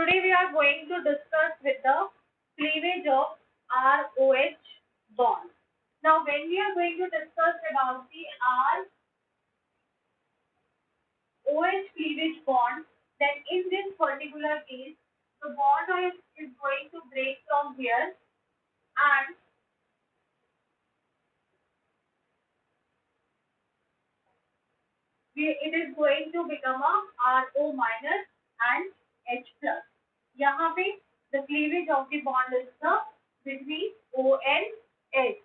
Today we are going to discuss with the cleavage of ROH bond. Now when we are going to discuss about the ROH cleavage bond, then in this particular case, the bond is going to break from here and it is going to become a RO minus and H plus. यहाँ पे the cleavage of the bond is the between O and H.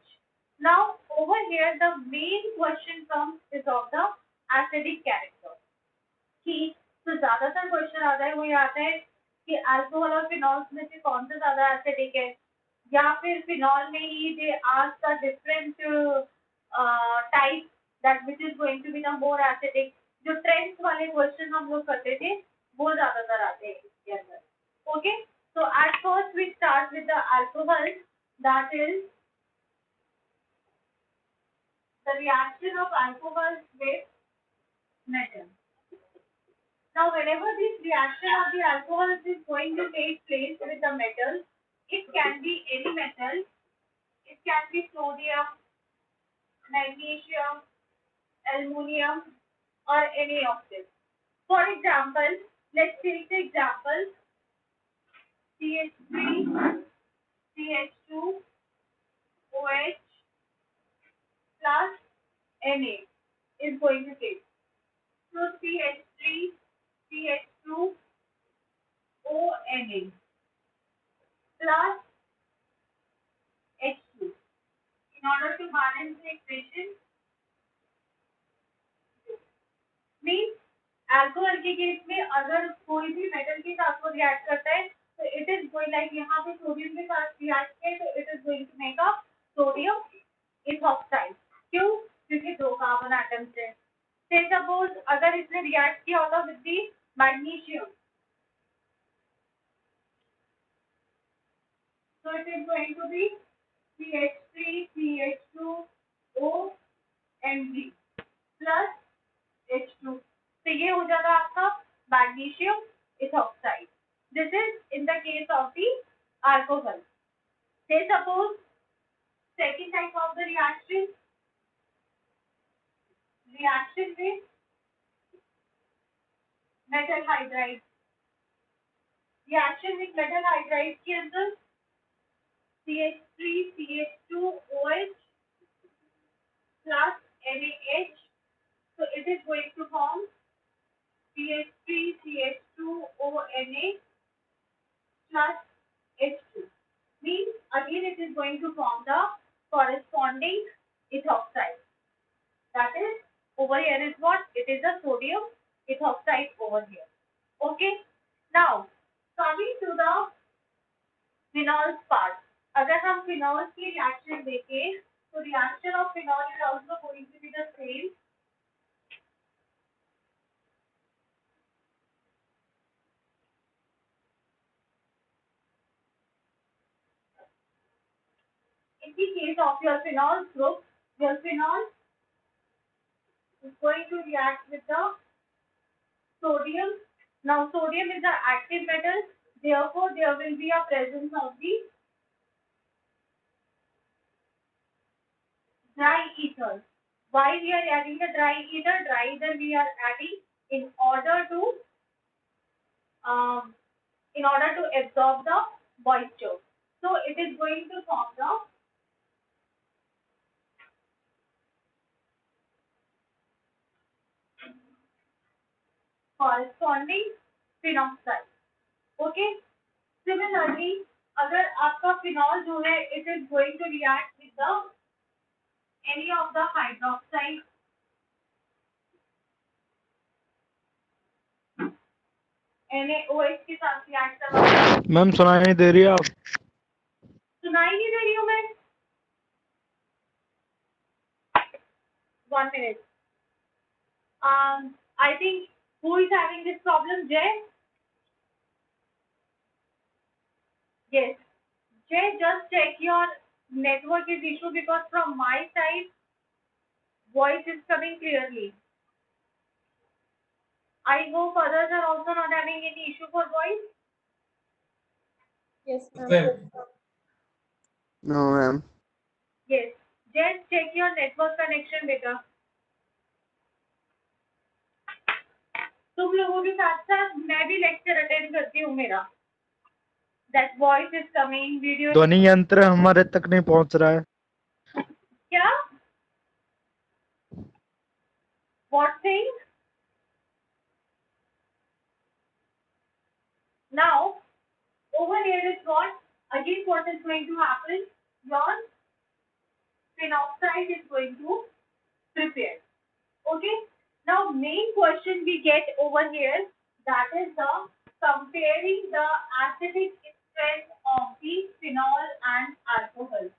Now over here the main question comes is of the acidic character. कि तो ज्यादातर question आता है वो ये आता है कि अल्कोहल और फिनॉल्स में से कौन सा ज्यादा एसिडिक है या फिर फिनॉल में ही they ask the different type that which is going to be the more acidic. जो ट्रेंड्स वाले क्वेश्चन हम लोग करते थे वो ज्यादातर आते हैं इसके अंदर. Okay, so at first we start with the alcohol, that is the reaction of alcohol with metal. Now whenever this reaction of the alcohol is going to take place with the metal, it can be any metal, it can be sodium, magnesium, aluminum, or any of this. For example, let's take the example CH3, CH2, OH plus Na is going to take. So CH3, CH2, ONA plus H2. In order to balance the equation, means alcohol के case में अगर कोई भी metal के साथ को react करता है तो इट इज गोइंग लाइक यहाँ पे सोडियम के साथ रिएक्ट किया तो it is going to make a sodium ethoxide. क्यों? क्योंकि दो कार्बन एटम्स है. से सपोज अगर इसने रिएक्ट किया होगा विद दी मैग्नीशियम तो it is going to be CH3 CH2 OMg plus H2. तो ये हो जाएगा आपका magnesium ethoxide. This is in the case of the alcohol. Say suppose second type of the reaction with metal hydride. Reaction with metal hydride के अंदर CH3 CH2 OH plus NaH. So it is going to form CH3 CH2 ONA plus H2. Means again it is going to form the corresponding ethoxide. That is over here is what? It is the sodium ethoxide over here. Okay. Now coming to the phenols part. अगर हम phenols की reaction देखें तो reaction of phenol is also going to be the same. In the case of your phenol group, your phenol is going to react with the sodium. Now sodium is an active metal, therefore there will be a presence of the dry ether. Why we are adding the dry ether? Dry ether we are adding in order to absorb the moisture. So it is going to form the corresponding phenoxide. Okay. Similarly, अगर आपका phenol जो है, it is going to react with the any of the hydroxide. NaOH के साथ react करवा. Ma'am सुनाई नहीं दे रही है. आप सुनाई नहीं दे रही हूँ मैं. 1 minute. I think who is having this problem? Jay? Yes. Jay, just check your network is issue because from my side voice is coming clearly. I hope others are also not having any issue for voice. Yes, ma'am. No, ma'am. Yes. Just check your network connection बेटा. तुम लोगों के साथ साथ मैं भी lecture attend करती हूँ मेरा. That voice is coming, video. ध्वनि यंत्र हमारे तक नहीं पहुंच रहा है. क्या? What thing? Now, over here is what? Again, what is going to happen? Your phenoxide is going to prepare. Okay. Now, main question we get over here, that is the comparing the acidic strength of the phenol and alcohol.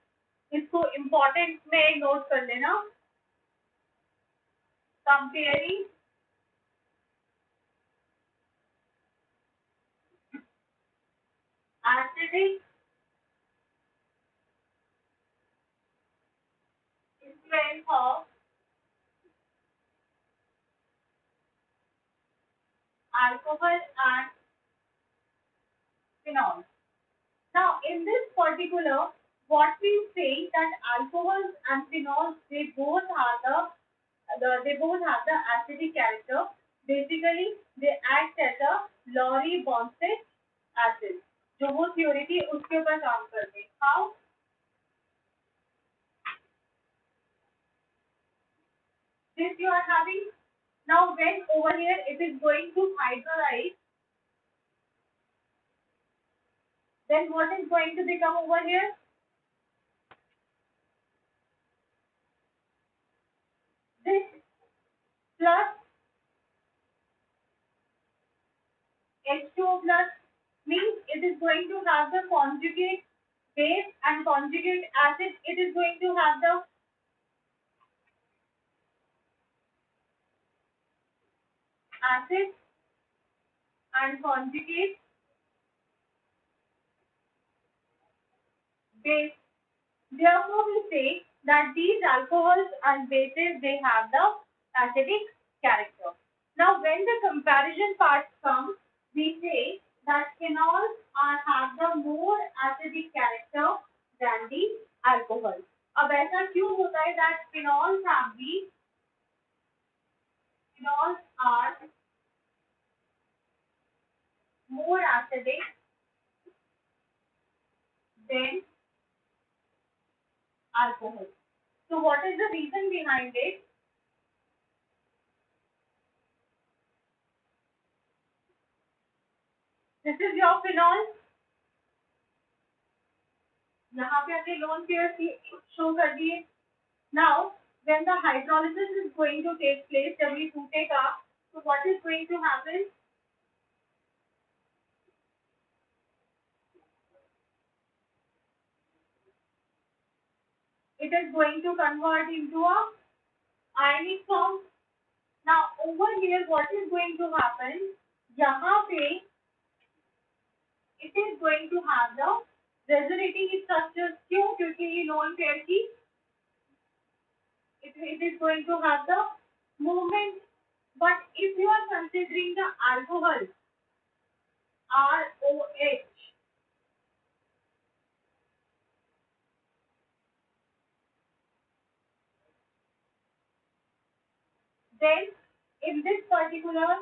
इसको important में note कर लेना. Comparing acidic strength of alcohol and phenol. Now, in this particular, what we say that alcohols and phenols, they both have the acidic character. Basically, they act as a Lowry Bonsted acid. जो वो theory थी उसके ऊपर काम करते हैं. How? This you are having. Now, when over here it is going to hydrolyze, then what is going to become over here? This plus H2O plus means it is going to have the conjugate base and conjugate acid. It is going to have the acid and conjugate base. Therefore, we say that these alcohols and bases, they have the acidic character. Now, when the comparison part comes, we say that phenols have the more acidic character than the alcohol. अब ऐसा क्यों होता है that phenols are more acidic than alcohol? So what is the reason behind it? This is your phenol. यहाँ पे अपने lone pairs show कर दिए. Now, when the hydrolysis is going to take place, जब ये टूटेगा, so what is going to happen? It is going to convert into a ionic form. Now, over here, what is going to happen? यहाँ पे it is going to have the resonating structures. क्यों? क्योंकि ये lone pair की it is going to have the movement. But if you are considering the alcohol, ROH, then in this particular,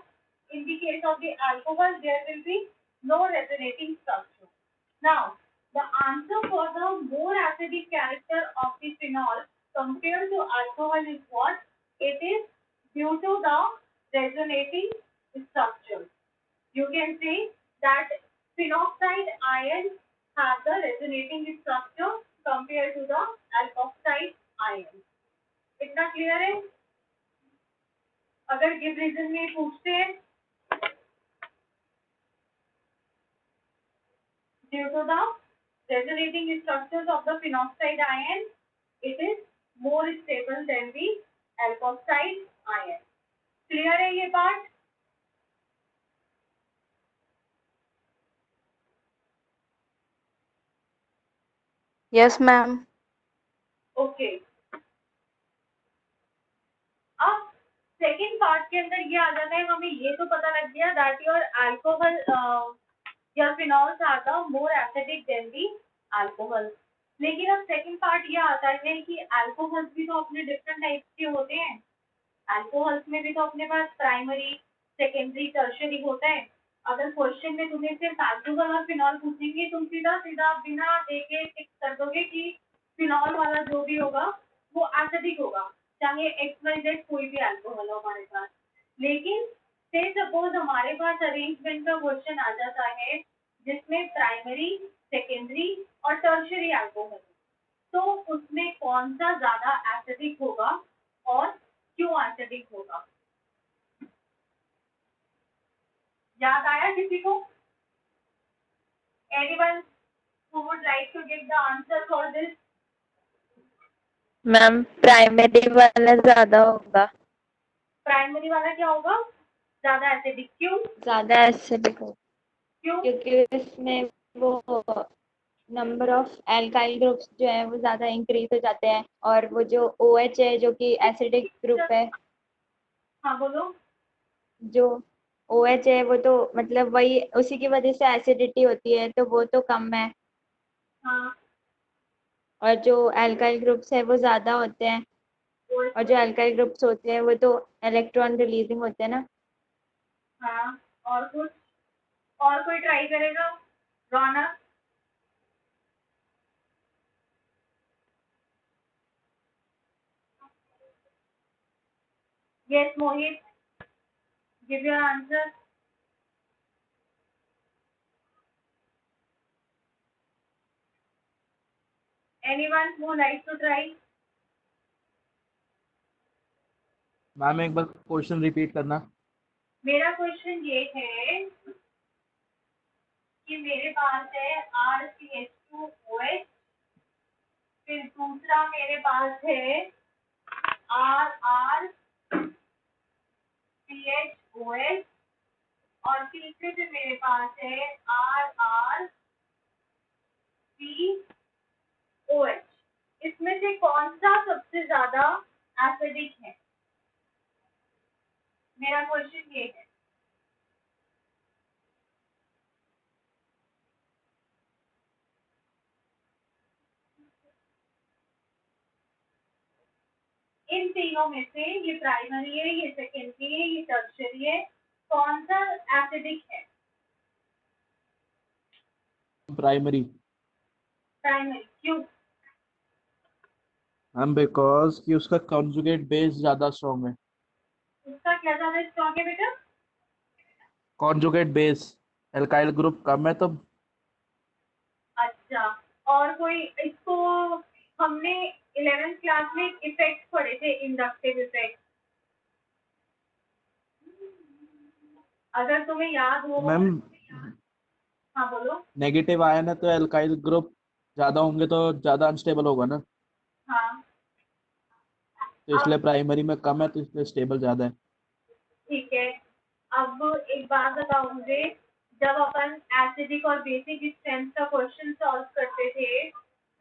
in the case of the alcohol, there will be no resonating structure. Now, the answer for the more acidic character of the phenol compared to alcohol is what? It is due to the resonating structure. You can say that phenoxide ions have the resonating structure compared to the alkoxide ions. इतना clear है? अगर give reason में पूछते हैं, due to the resonating structures of the phenoxide ion, it is more stable than the alkoxide ion. Clear है ये बात? Yes, ma'am. Okay. अब सेकेंड पार्ट के अंदर ये आ जाता है, हमें ये तो पता लग गया that your alcohol your phenols are the more acidic than the alcohol. लेकिन अब सेकंड पार्ट ये आता है कि अल्कोहल्स भी तो अपने डिफरेंट टाइप्स के होते हैं. अल्कोहल्स में भी तो अपने पास प्राइमरी, सेकेंडरी, टर्शियरी होता है. अगर क्वेश्चन में तुम्हें सिर्फ अल्कोहल और फिनॉल पूछेंगे, तुम सीधा सीधा बिना देखे टिक कर दोगे कि फिनॉल वाला जो भी होगा वो एसिडिक होगा, चाहे XYZ कोई भी अल्कोहल हो हमारे पास. लेकिन से सपोज हमारे पास अरेंजमेंट का क्वेश्चन आ जाता है जिसमें प्राइमरी, सेकेंडरी और टर्शियरी अल्कोहल, तो उसमें कौन सा ज्यादा एसिडिक होगा और क्यों एसिडिक होगा? याद आया किसी को? Anyone who would like to give the answer for this? Ma'am primary वाला ज्यादा होगा. प्राइमरी वाला क्या होगा? ज्यादा एसिडिक. क्यों? ज्यादा एसिडिक होगा क्यों? क्योंकि उसमें वो नंबर ऑफ एल्काइल ग्रुप्स जो है वो ज्यादा इंक्रीज हो जाते हैं, और वो जो OH है जो कि एसिडिक ग्रुप है, हाँ बोलो. जो OH है वो तो मतलब वही उसी की वजह से एसिडिटी होती है, तो वो तो कम है. हाँ. और जो एल्काइल ग्रुप्स है वो ज्यादा होते हैं, और जो एल्काइल ग्रुप्स होते हैं वो तो इलेक्ट्रॉन रिलीजिंग होते हैं ना. हाँ. और कुछ? और कोई ट्राई करेगा? रौनक? Yes, Mohit. Give your answer. Anyone who likes to try? Ma'am एक बार क्वेश्चन रिपीट करना. मेरा क्वेश्चन ये है कि मेरे पास है RCH2OH, फिर दूसरा मेरे पास है RRCHOH, और तीसरे पे मेरे पास है RRCOH. इसमें से कौन सा सबसे ज्यादा एसिडिक है? मेरा क्वेश्चन ये है. इन तीनों में से ये प्राइमरी है, ये सेकेंडरी है, ये टर्शियरी है, कौन सा एसिडिक है? प्राइमरी. प्राइमरी. क्यों? मैम बिकॉज कि उसका कॉन्जुगेट बेस ज्यादा स्ट्रॉन्ग है. उसका क्या ज्यादा स्ट्रॉन्ग है बेटा? कॉन्जुगेट बेस, एल्काइल ग्रुप कम है तो. अच्छा. और कोई इसको हमने 11th क्लास में इफेक्ट पढ़े थे, इंडक्टिव इफेक्ट. अगर तुम्हें याद हो. मैम हाँ बोलो. नेगेटिव आयन है तो एल्काइल ग्रुप ज्यादा होंगे तो ज्यादा अनस्टेबल होगा ना, हाँ. तो इसलिए प्राइमरी में कम है तो इसलिए स्टेबल ज्यादा है. ठीक है. अब एक बात बताओ मुझे, जब अपन एसिडिक और बेसिक स्ट्रेंथ का क्वेश्चन सॉल्व करते थे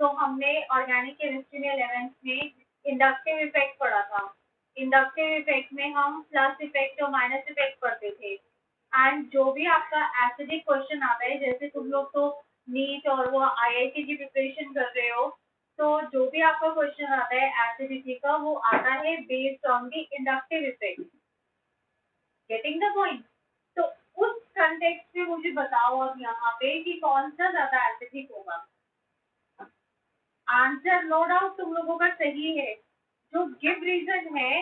तो हमने ऑर्गेनिक केमिस्ट्री में 11th में इंडक्टिव इफेक्ट पढ़ा था. इंडक्टिव इफेक्ट में हम प्लस इफेक्ट और माइनस इफेक्ट पढ़ते थे. एंड जो भी आपका एसिडिक क्वेश्चन आता है, जैसे तुम लोग तो नीट और वो IIT की प्रिपरेशन कर रहे हो, तो जो भी आपका क्वेश्चन आता है एसिडिटी का, वो आता है based on the inductive effect. Getting the point? तो उस कंटेक्स्ट में मुझे बताओ अब यहाँ पे कि कौन सा ज्यादा एसिडिक होगा. आंसर नो डाउट तुम लोगों का सही है. जो गिव रीजन है,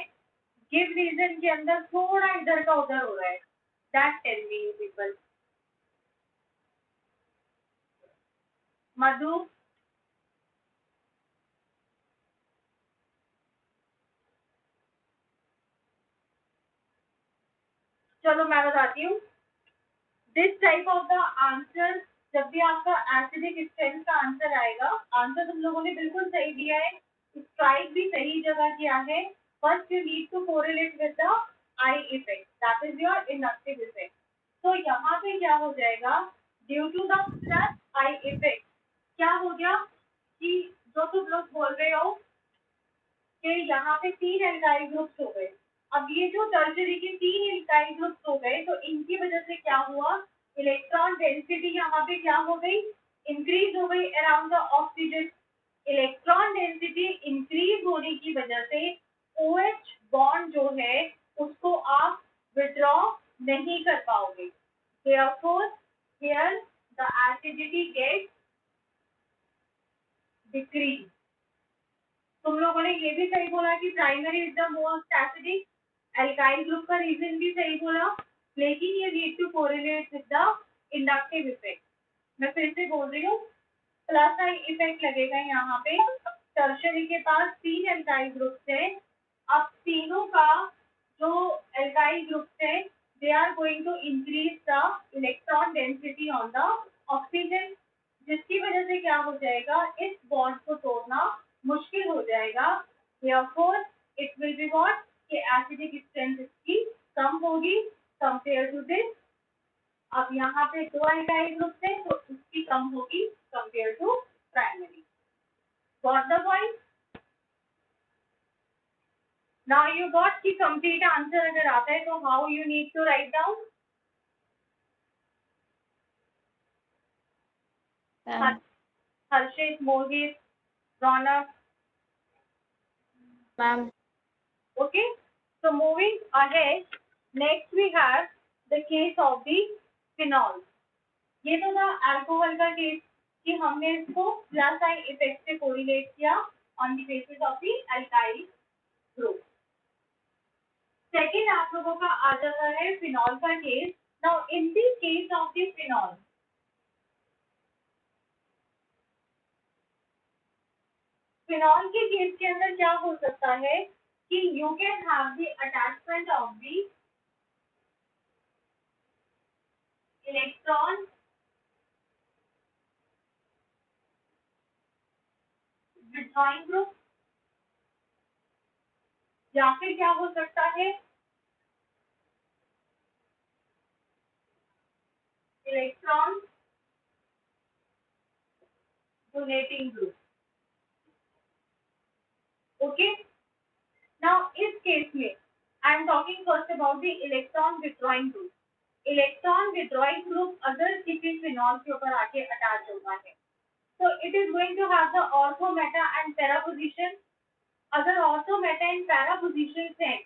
गिव रीजन के अंदर थोड़ा इधर का उधर हो रहा है. That tell me you people. Madhu? चलो मैं बताती हूँ. This type of the answer, जब भी आपका एसिडिक स्ट्रेंथ का आंसर आएगा, आंसर तुम लोगों ने बिल्कुल सही दिया है, स्ट्राइक भी सही जगह किया है. First you need to correlate with the I effect, that is your inductive effect. तो यहाँ पे क्या हो जाएगा, due to the plus I effect क्या हो गया कि जो तुम लोग बोल रहे हो कि यहाँ पे 3 एल्काइल ग्रुप्स हो गए. अब ये जो टर्शरी के 3 एल्काइल ग्रुप्स हो गए, तो इनकी वजह से क्या हुआ, इलेक्ट्रॉन इलेक्ट्रॉन डेंसिटी यहाँ पे क्या हो गई, इंक्रीज हो गई around the oxygen. Electron density increase होने की वजह से OH बॉन्ड जो है उसको आप विड्रॉ नहीं कर पाओगे। Therefore, here the acidity gets decreased. तुम लोगों ने ये भी सही बोला कि primary is the most acidic, alkyl group का रीजन भी सही बोला, लेकिन ये lead to correlate with the inductive effect. मैं फिर से बोल रही हूँ, प्लस आई इफेक्ट लगेगा यहाँ पे। टर्शरी के पास 3 एल्काइल ग्रुप्स है, अब तीनों का जो एल्काइल ग्रुप्स है they are going to increase the electron density on the oxygen, जिसकी वजह से क्या हो जाएगा, इस बॉन्ड को तोड़ना मुश्किल हो जाएगा। Therefore, it will be what कि एसिडिक स्ट्रेंथ इसकी कम होगी कंपेयर टू दिस। अब यहाँ पे 2 एल्काइल ग्रुप्स है तो इसकी कम होगी compare to primary. Got the point? Now you got कि complete answer अगर आता है तो how you need to write down? Harshit, Mohit, Raunak. Ma'am Okay, so moving ahead, next we have the case of the phenol. ये तो था alcohol का case कि हमने इसको प्लस आई इफेक्ट से कोरिलेट किया on the basis of the alkyl group. Second आप लोगों का आ जाता है फिनॉल का case. Now in the case of the phenol, phenol के केस के अंदर क्या हो सकता है कि you can have the attachment of the electron withdrawing group, या फिर क्या हो सकता है electron donating group. Okay, now इस केस में I am talking first about the electron withdrawing group. Electron withdrawing group अगर किसी फिनॉल के ऊपर आके अटैच होता है तो it is going to have the ortho meta and para position. अगर ortho meta and para position हैं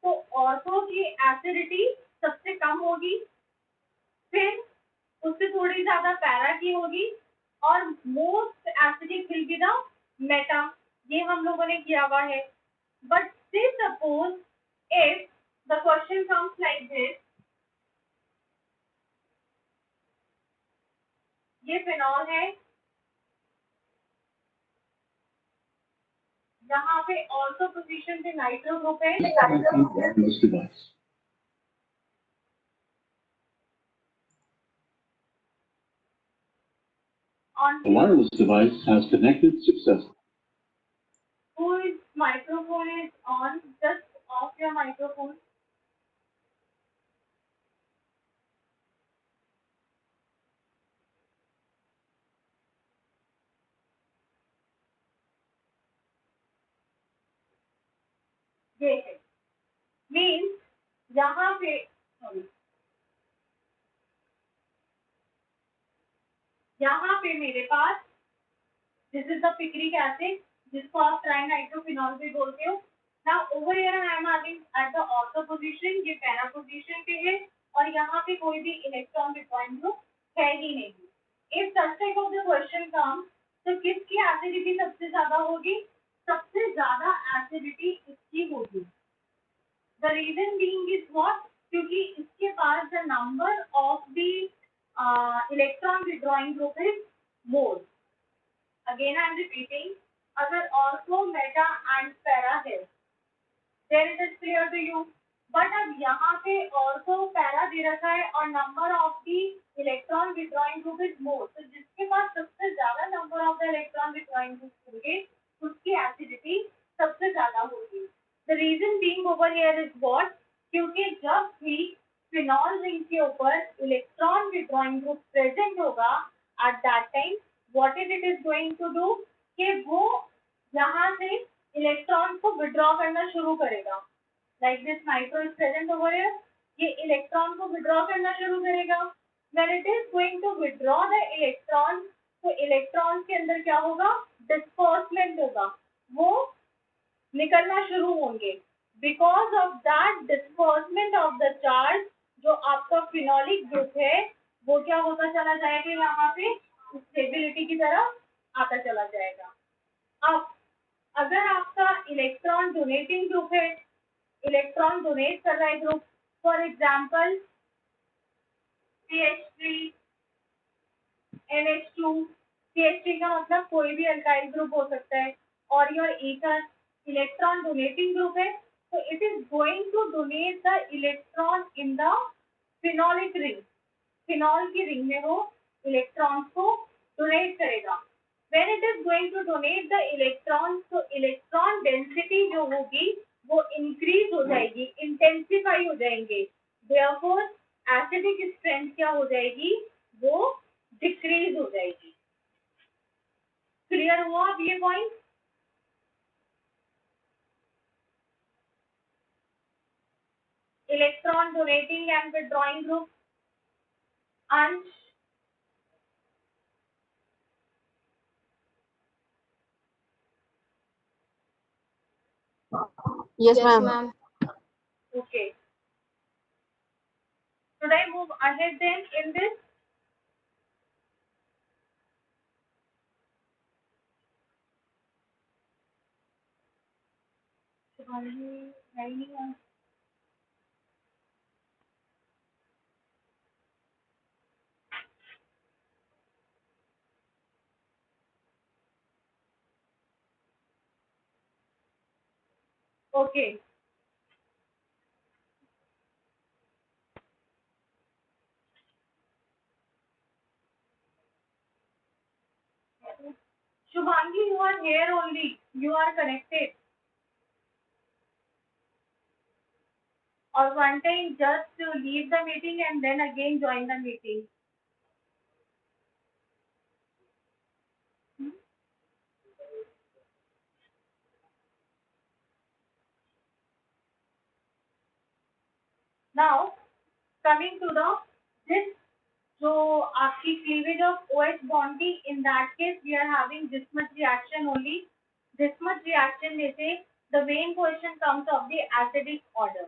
तो ऑर्थो की एसिडिटी सबसे कम होगी, फिर उससे थोड़ी ज्यादा पैरा की होगी, और most acidic will be the Meta. ये हम लोगों ने किया हुआ है। बट से suppose if the question comes like this, ये फिनॉल है, यहाँ पे ऑर्थो पोजीशन पे नाइट्रो ग्रुप है, Wireless device. on The wireless device has connected successfully. whose microphone is on, just off your microphone. ये है मीन्स यहाँ पे यहाँ पे मेरे पास this is the picric acid जिसको आप ट्राइनाइट्रोफिनॉल भी बोलते हो। Now over here I am having at the ortho position, ये पैरा पोजीशन पे है और यहाँ पे कोई भी इलेक्ट्रॉन विथड्रॉइंग ग्रुप है ही नहीं। If such type of the question come तो किसकी एसिडिटी सबसे ज्यादा होगी? सबसे ज्यादा एसिडिटी इसकी होगी। The reason being is what, क्योंकि इसके पास the number of the electron withdrawing group is more. Again I am repeating, अगर ऑर्थो मेटा एंड पैरा है then it is clear to you. But अब यहाँ पे ऑर्थो पैरा दे रखा है और number of the electron withdrawing group is more, तो जिसके पास सबसे ज्यादा number of the electron withdrawing group होंगे उसकी एसिडिटी सबसे ज्यादा होगी। The reason being over here is what, क्योंकि जब भी फिनॉल रिंग के ऊपर इलेक्ट्रॉन विथड्रॉइंग ग्रुप प्रेजेंट होगा at that time what it is going to do कि वो यहाँ से इलेक्ट्रॉन को विड्रॉ करना शुरू करेगा। Like this nitro is present over here, ये इलेक्ट्रॉन को विड्रॉ करना शुरू करेगा। when it is going to withdraw the electrons, तो इलेक्ट्रॉन के अंदर क्या होगा, डिस्पर्समेंट होगा, वो निकलना शुरू होंगे. Because of that disbursement of the charge, जो आपका फिनोलिक ग्रुप है वो क्या होता चला जाएगा, यहाँ पे स्टेबिलिटी की तरफ आता चला जाएगा. अब अगर आपका इलेक्ट्रॉन डोनेटिंग ग्रुप है, इलेक्ट्रॉन डोनेट कर रहा है group, for example CH3 NH2, CH3 का मतलब कोई भी अल्काइल ग्रुप हो सकता है, और your ether electron donating group है, तो it is going to donate the electron in the phenolic ring. Phenol की रिंग में वो इलेक्ट्रॉन्स को डोनेट करेगा. When it is going to donate the electrons, तो इलेक्ट्रॉन डेंसिटी जो होगी वो इंक्रीज हो जाएगी, इंटेंसिफाई हो जाएंगे. Therefore, एसिडिक स्ट्रेंथ क्या हो जाएगी, वो डिक्रीज हो जाएगी. क्लियर हुआ अब ये point? Electron donating and withdrawing group, अंश. Yes, ma'am. Okay. Should I move ahead then in this? Okay. Shubhangi, you are here only. You are connected. Or one time just to leave the meeting and then again join the meeting. Now, coming to the this, so आपकी cleavage of OH bond की, in that case we are having this much reaction only. This much reaction में से the main question comes of the acidic order.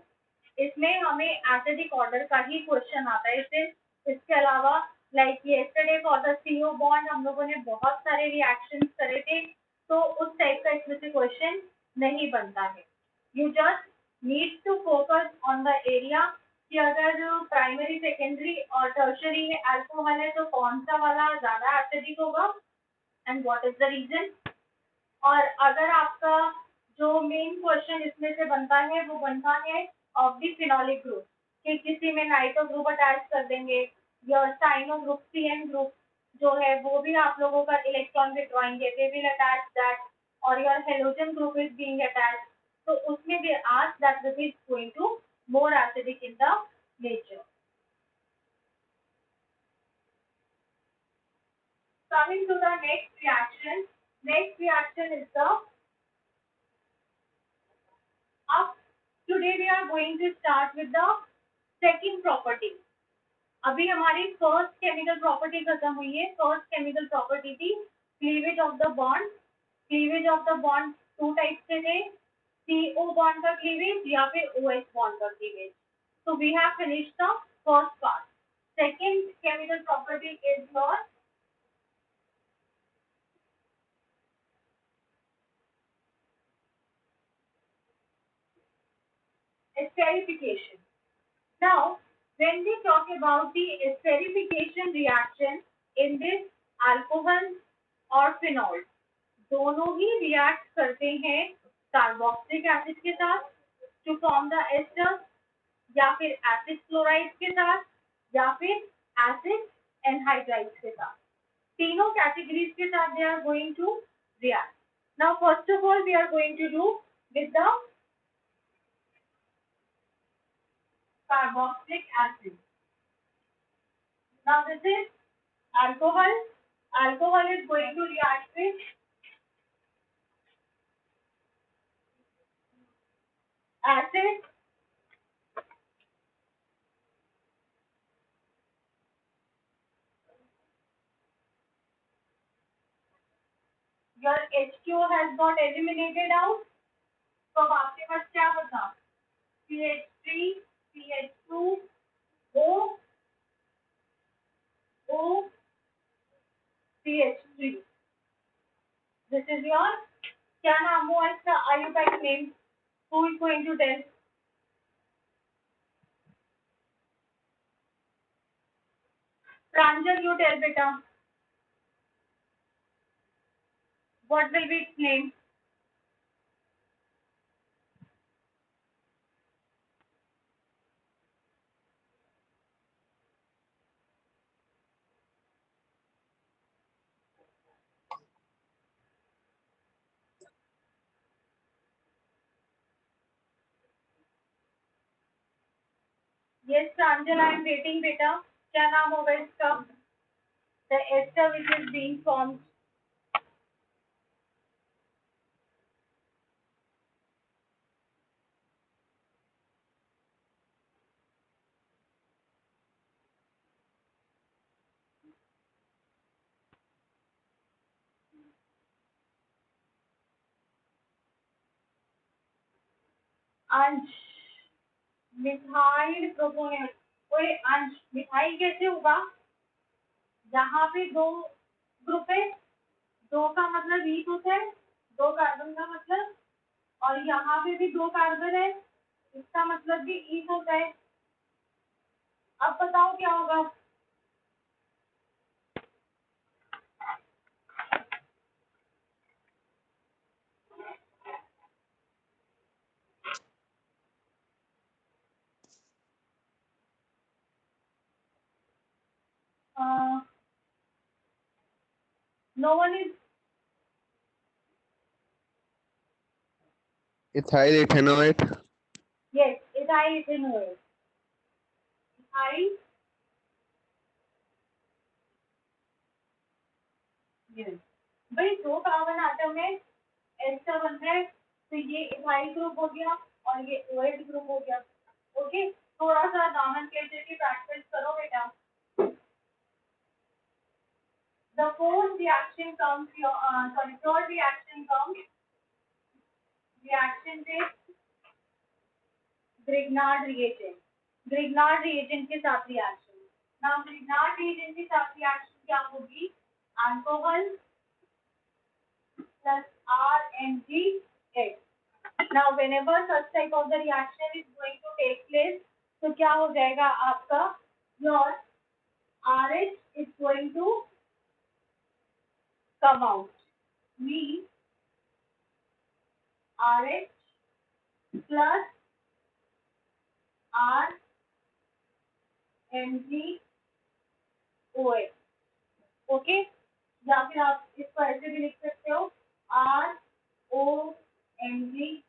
इसमें हमें acidic order का ही question आता है. इसके अलावा like yesterday for the CO bond हम लोगों ने बहुत सारे रिएक्शंस करे थे, तो उस टाइप का इसमें से क्वेश्चन नहीं बनता है. You just need to focus on the area कि अगर प्राइमरी, सेकेंडरी और टर्शरी में अल्कोहल है तो कौन सा वाला ज्यादा एसिडिक होगा and what is the reason. और अगर आपका जो मेन क्वेश्चन इसमें से बनता है वो बनता है ऑफ द फिनोलिक ग्रुप, कि किसी में नाइट्रो ग्रुप अटैच कर देंगे, या साइनो ग्रुप, CN ग्रुप जो है वो भी आप लोगों का इलेक्ट्रॉन विथड्रॉइंग है, दे विल अटैच दैट, और your halogen group is being attach, तो उसमें they ask that this is going to more acidic in the nature. Coming to the next reaction. Next reaction is the up. Today we are going to start with the second property. अभी हमारी first chemical property खत्म हुई है. First chemical property थी cleavage of the bond. Cleavage of the bond two type से थे, CO bond का cleavage या फिर OH बॉन्ड का cleavage. So we have finished the first part. Second chemical property is your esterification. Now, when we talk about the esterification reaction in this alcohol और phenol, दोनों ही react करते हैं carboxylic acid के साथ to form the ester, या फिर acid chloride के साथ, या फिर एसिड एनहाइड्राइड के साथ. तीनों कैटेगरीज के साथ they are going to react. Now first of all we are going to do with the carboxylic acid. Now this is alcohol. Alcohol is going to react with acid your HQ has got eliminated out. तो अब आपके पास क्या बचा? CH3, CH2, O, O, CH3. This is your, क्या नाम हुआ इसका? iocide name. Who is going to tell? Pranjal, you tell beta. What will be its name? Yes, Pranjal, I am waiting, beta. क्या नाम होगा इसका? The ester which is being formed. अंश, methyl प्रोपोनेट. कोई अंश मिथाइल कैसे होगा? यहाँ पे दो ग्रुप है, दो का मतलब ईथ होता है, दो कार्बन का मतलब, और यहाँ पे भी दो कार्बन है, इसका मतलब भी ईथ होता है. अब बताओ क्या होगा? No one is. Ethyl ethanoate. Yes, ethyl ethanoate. Ethyl. Yes. भाई दो कार्बन आटम में एस्टर बन है, तो ये इथाइल ग्रुप हो गया और ये OH ग्रुप हो गया. ओके, थोड़ा सा दामन कहते की प्रैक्टिस करो बेटा. The fourth reaction comes your third reaction comes reaction with Grignard reagent. Grignard reagent के साथ reaction. Now Grignard reagent के साथ reaction क्या होगी? Alcohol plus RMgH. Now whenever such type of the reaction is going to take place, तो क्या हो जाएगा आपका? Your RH is going to come out. Means RH plus RMgOH. Okay, या फिर आप इसको ऐसे भी लिख सकते हो ROMgH.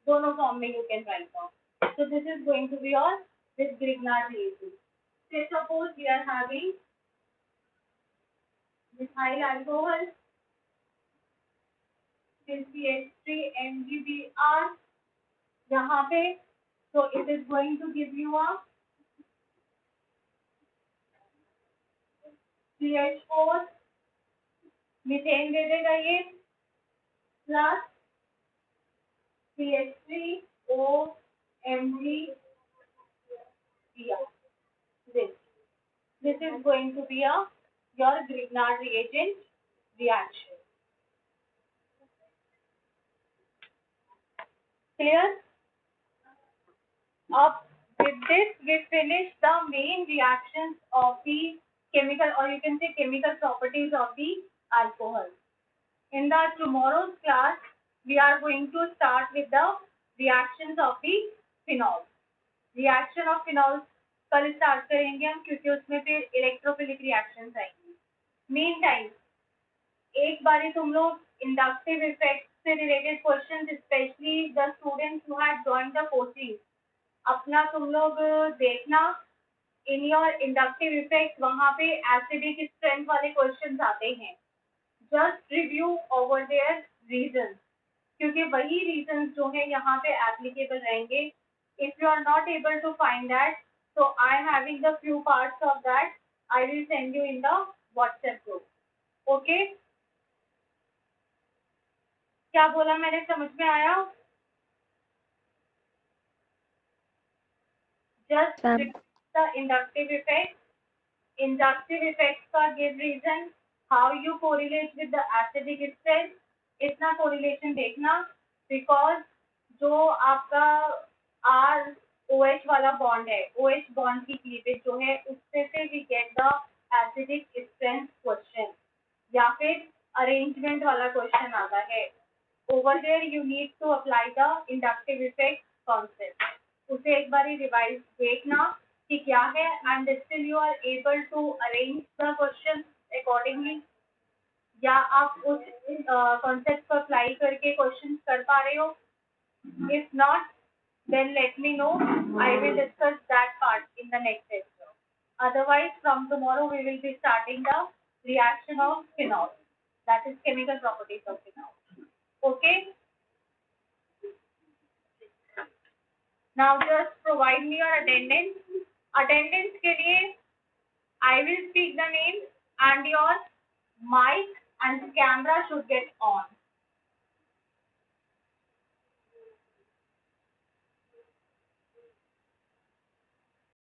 दोनों फॉर्म में you can write down. So this is going to be your this Grignard reagent. Say suppose we are having methyl alcohol, CH3MgBr यहाँ पे, so it is going to give you a CH4 methane दे देगा ये plus CH3OMgBr. This is going to be your Grignard reagent reaction. Clear? Up with this we finish the main reactions of the chemical, or you can say chemical properties of the alcohol. In the tomorrow's class we are going to start with the reactions of the phenol. Reaction of phenol कल start करेंगे हम, क्योंकि उसमें फिर electrophilic reactions आएंगी. Mean time एक बारी तुम लोग इंडक्टिव इफेक्ट से related questions, specially the students who have joined the coaching, अपना तुम लोग देखना इन योर इंडक्टिव इफेक्ट, वहां पे एसिडिक स्ट्रेंथ वाले क्वेश्चंस आते हैं. Just review over their reasons, क्योंकि वही रीजंस जो है यहाँ पे एप्लीकेबल रहेंगे. If you are not able to find that, so I am having the few parts of that. I will send you in the WhatsApp group. Okay. क्या बोला मैंने, समझ में आया? Just Sir. the inductive effect. Inductive effects का give reason, how you correlate with the acidic stress. इतना correlation देखना, because जो आपका R-OH वाला bond है, OH bond की cleavage जो है, उससे से we get the acidic strength question, या फिर arrangement वाला question आता है. Over there you need to apply the inductive effect concept. उसे एक बारी रिवाइज देखना कि क्या है, and still you are able to arrange the question accordingly, या आप उस कॉन्सेप्ट को अप्लाई करके क्वेश्चन कर पा रहे हो. If not, then let me know, I will discuss that part in the next lecture. Otherwise from tomorrow we will be starting the reaction of phenol, that is chemical properties of phenol. Okay, now just provide me your attendance. Attendance के लिए I will speak the name and your mic and camera should get on.